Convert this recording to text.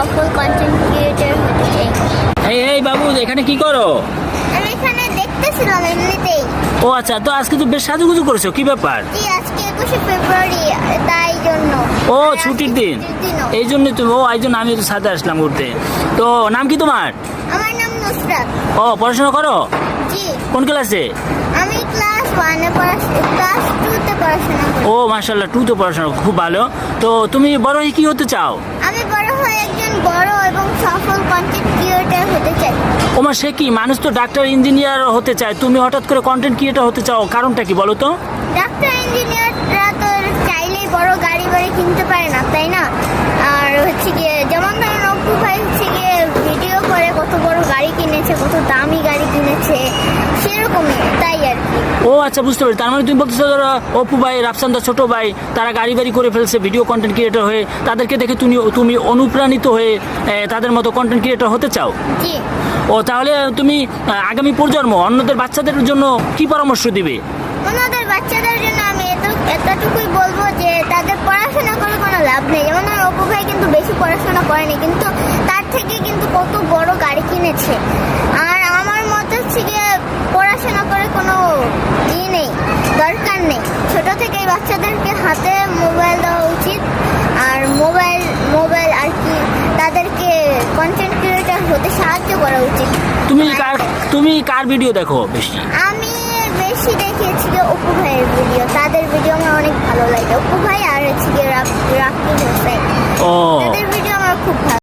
সফল content creator হতে চাই। এই বাবু, এখানে কি করো? আমি এখানে দেখতেছিলাম এমনিতেই। ও আচ্ছা, তো আজকে তো বেশ সাজুগুজু করেছো, কি ব্যাপার? জি, আজকে 21শে ফেব্রুয়ারি, তাই জন্য। ও আর ছুটির আজকে দিন, ছুটির দিনও। এই জন্য তুমি, ও এই জন্য আমি তো সাথে আসলাম ঘুরতে। তো নাম কি তোমার? আমার নাম নুসরাত। ও পড়াশোনা করো? জি, কোন ক্লাসে? আমি ক্লাস 1 ক্লাস 2 তে পড়াশোনা করি। ও মাশাআল্লাহ, 2 তে পড়াশোনা, খুব ভালো। তো তুমি বড় হয়ে কি হতে চাও? আমি বড় হয়ে একজন বড় এবং সফল কন্টেন্ট ক্রিয়েটর হতে চাই। ওমা, সে কি, মানুষ তো ডাক্তার ইঞ্জিনিয়ার হতে চায়, তুমি হঠাৎ করে কন্টেন্ট ক্রিয়েটর হতে চাও, কারণটা কি বলো তো? ডাক্তার ইঞ্জিনিয়াররা তো চাইলেই বড় গাড়ি বাড়ি কিনতে পারে না, তাই না? আর হচ্ছে গিয়ে যেমন ধরেন অপু ভাই হচ্ছে গিয়ে ভিডিও করে কত বড় গাড়ি কিনেছে, কত দামি গাড়ি কিনেছে, সেরকমই, তাই আর কি। ও আচ্ছা, বুঝতে পারি। তার মানে তুমি বলতেছো যারা অপু ভাই, রাফসানদা ছোট ভাই, তারা গাড়ি বাড়ি করে ফেলছে ভিডিও কন্টেন্ট ক্রিয়েটর হয়ে, তাদেরকে দেখে তুমি অনুপ্রাণিত হয়ে তাদের মতো কন্টেন্ট ক্রিয়েটর হতে চাও? জি, ও তাহলে তুমি আগামী প্রজন্ম অন্যদের বাচ্চাদের জন্য কি পরামর্শ দিবে? ওনাদের বাচ্চাদের জন্য আমি এতটুকুই বলবো যে তাদের পড়াশোনা করে কোনো লাভ নেই। যেমন আমার অপু ভাই কিন্তু বেশি পড়াশোনা করেনি, কিন্তু তার থেকে কিন্তু কত বড় গাড়ি কিনেছে। আর আমার মতে হচ্ছে গিয়ে পড়াশোনা করে কোনো নেই, দরকার নেই। ছোট থেকেই বাচ্চাদেরকে হাতে মোবাইল দেওয়া উচিত। আর মোবাইল আর কি, তাদেরকে কন্টেন্ট ক্রিয়েটর হতে সাহায্য করা উচিত। তুমি কার ভিডিও দেখো বেশি? আমি বেশি দেখেছি যে অপু ভাইয়ের ভিডিও, তাদের ভিডিও আমার অনেক ভালো লাগে। অপু ভাই আর হচ্ছে গিয়ে রাকিব হোসেন, ও তাদের ভিডিও আমার খুব ভালো